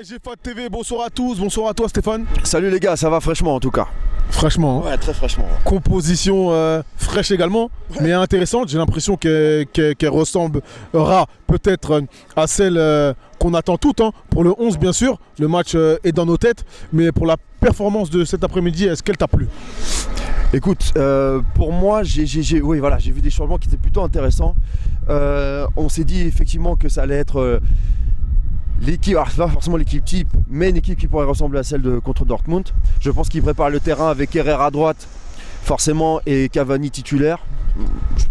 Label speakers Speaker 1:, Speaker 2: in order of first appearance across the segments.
Speaker 1: GFAT TV, bonsoir à tous, bonsoir à toi Stéphane.
Speaker 2: Salut les gars, ça va fraîchement en tout cas.
Speaker 1: Fraîchement, hein.
Speaker 2: Ouais, très fraîchement. Ouais.
Speaker 1: Composition fraîche également, mais intéressante. J'ai l'impression qu'elle ressemblera peut-être à celle qu'on attend toutes, hein. Pour le 11 bien sûr, le match est dans nos têtes, mais pour la performance de cet après-midi, est-ce qu'elle t'a plu?
Speaker 2: Écoute, pour moi, j'ai vu des changements qui étaient plutôt intéressants. On s'est dit effectivement que ça allait être l'équipe, alors c'est pas forcément l'équipe type, mais une équipe qui pourrait ressembler à celle contre Dortmund. Je pense qu'ils préparent le terrain avec Herrera à droite, forcément, et Cavani titulaire.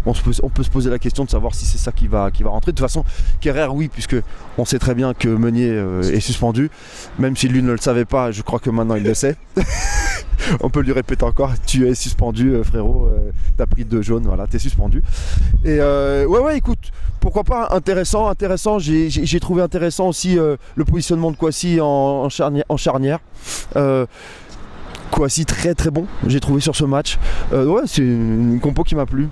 Speaker 2: On peut se poser la question de savoir si c'est ça qui va rentrer. De toute façon, Kerrer, oui, puisque on sait très bien que Meunier est suspendu. Même si lui ne le savait pas, je crois que maintenant il le sait. On peut lui répéter encore, tu es suspendu frérot, t'as pris 2 jaunes, voilà, t'es suspendu. Et ouais, écoute, pourquoi pas, intéressant, j'ai trouvé intéressant aussi le positionnement de Kouassi en charnière. Kouassi très très bon, j'ai trouvé sur ce match. Ouais, c'est une compo qui m'a plu.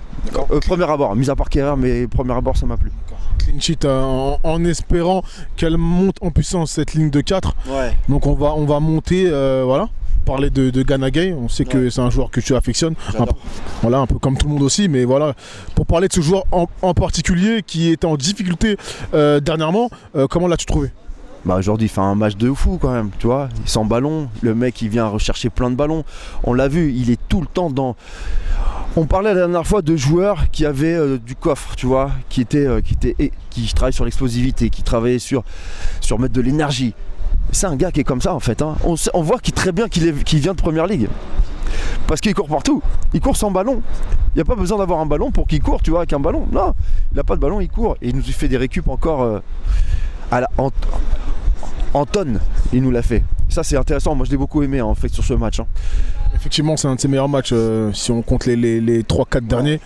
Speaker 2: Premier abord, mis à part Kerrer, mais premier abord ça m'a plu.
Speaker 1: Clean sheet en espérant qu'elle monte en puissance cette ligne de 4. Ouais. Donc on va monter, voilà. Parler de Gana Gueye, on sait que c'est un joueur que tu affectionnes, un peu comme tout le monde aussi, mais voilà, pour parler de ce joueur en particulier qui était en difficulté dernièrement, comment l'as-tu trouvé?
Speaker 2: Bah aujourd'hui il fait un match de fou quand même, tu vois, sans ballon, le mec il vient rechercher plein de ballons, on l'a vu, il est tout le temps dans... On parlait la dernière fois de joueurs qui avaient du coffre, tu vois, qui travaillent sur l'explosivité, qui travaillaient sur mettre de l'énergie. C'est un gars qui est comme ça en fait, hein. On voit très bien qu'il vient de première ligue. Parce qu'il court partout, il court sans ballon. Il n'y a pas besoin d'avoir un ballon pour qu'il court, tu vois, avec un ballon. Non, il n'a pas de ballon, il court. Et il nous fait des récup encore en tonnes, il nous l'a fait. Ça c'est intéressant, moi je l'ai beaucoup aimé en fait sur ce match, hein.
Speaker 1: Effectivement c'est un de ses meilleurs matchs si on compte les 3-4 derniers.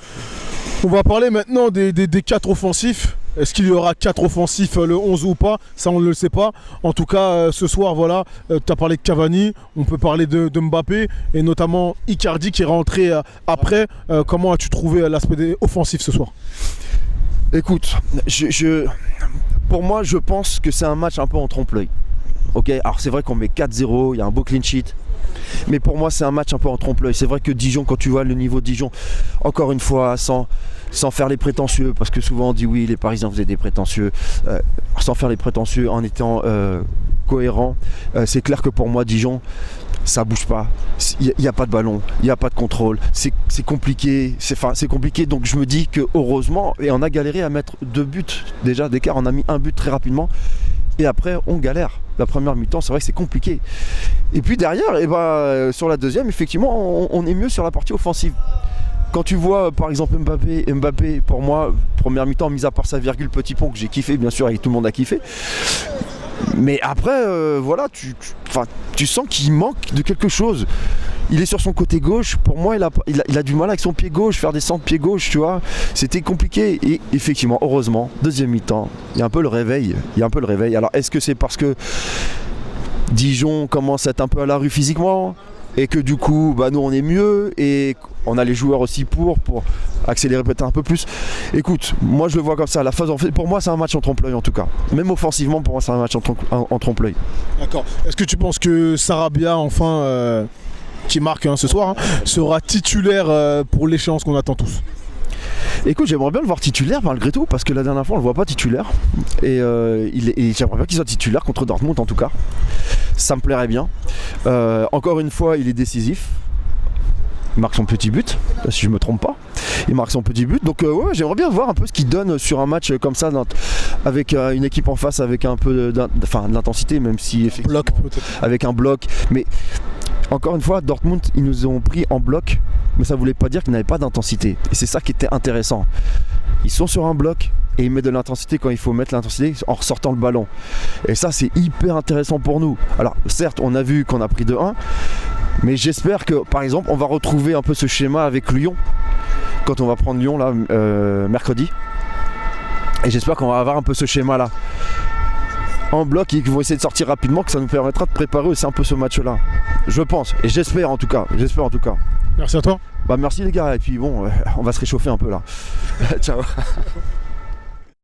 Speaker 1: On va parler maintenant des 4 offensifs. Est-ce qu'il y aura 4 offensifs le 11 ou pas? Ça on ne le sait pas. En tout cas ce soir voilà, tu as parlé de Cavani, on peut parler de Mbappé et notamment Icardi qui est rentré après. Comment as-tu trouvé l'aspect offensif ce soir?
Speaker 2: Écoute, pour moi je pense que c'est un match un peu en trompe-l'œil. Ok, alors c'est vrai qu'on met 4-0, il y a un beau clean sheet. Mais pour moi c'est un match un peu en trompe-l'œil. C'est vrai que Dijon, quand tu vois le niveau de Dijon, encore une fois, sans faire les prétentieux, parce que souvent on dit oui les Parisiens vous êtes des prétentieux, sans faire les prétentieux, en étant cohérent, c'est clair que pour moi Dijon, ça bouge pas, il n'y a pas de ballon, il n'y a pas de contrôle, c'est compliqué, c'est compliqué, donc je me dis que heureusement, et on a galéré à mettre 2 buts déjà d'écart, on a mis un but très rapidement, et après on galère. La première mi-temps, c'est vrai que c'est compliqué. Et puis derrière, sur la deuxième, effectivement, on est mieux sur la partie offensive. Quand tu vois par exemple Mbappé, pour moi, première mi-temps, mis à part sa virgule petit pont que j'ai kiffé, bien sûr, et tout le monde a kiffé. Mais après, voilà, tu sens qu'il manque de quelque chose. Il est sur son côté gauche, pour moi il a du mal avec son pied gauche, faire des centres pied gauche, tu vois. C'était compliqué et effectivement, heureusement, deuxième mi-temps, il y a un peu le réveil. Alors est-ce que c'est parce que Dijon commence à être un peu à la rue physiquement et que du coup, nous on est mieux et on a les joueurs aussi pour accélérer peut-être un peu plus. Écoute, moi je le vois comme ça, la phase pour moi c'est un match en trompe-l'œil en tout cas. Même offensivement, pour moi c'est un match en trompe-l'œil.
Speaker 1: D'accord. Est-ce que tu penses que Sarabia, enfin, qui marque ce soir, sera titulaire pour l'échéance qu'on attend tous?
Speaker 2: Écoute, j'aimerais bien le voir titulaire malgré tout, parce que la dernière fois on le voit pas titulaire. Et j'aimerais bien qu'il soit titulaire contre Dortmund en tout cas. Ça me plairait bien. Encore une fois, il est décisif. Il marque son petit but, si je me trompe pas. Il marque son petit but. Donc ouais, j'aimerais bien voir un peu ce qu'il donne sur un match comme ça, avec une équipe en face avec un peu d'intensité, même si
Speaker 1: bloc,
Speaker 2: avec un bloc. Mais encore une fois, Dortmund, ils nous ont pris en bloc, mais ça voulait pas dire qu'ils n'avaient pas d'intensité. Et c'est ça qui était intéressant. Ils sont sur un bloc et ils mettent de l'intensité quand il faut mettre l'intensité en ressortant le ballon. Et ça, c'est hyper intéressant pour nous. Alors certes, on a vu qu'on a pris 2-1, mais j'espère que, par exemple, on va retrouver un peu ce schéma avec Lyon, quand on va prendre Lyon là, mercredi. Et j'espère qu'on va avoir un peu ce schéma là en bloc et qu'ils vont essayer de sortir rapidement, que ça nous permettra de préparer aussi un peu ce match là. Je pense, et j'espère en tout cas.
Speaker 1: Merci à toi.
Speaker 2: Merci les gars, et puis bon, on va se réchauffer un peu là. Ciao.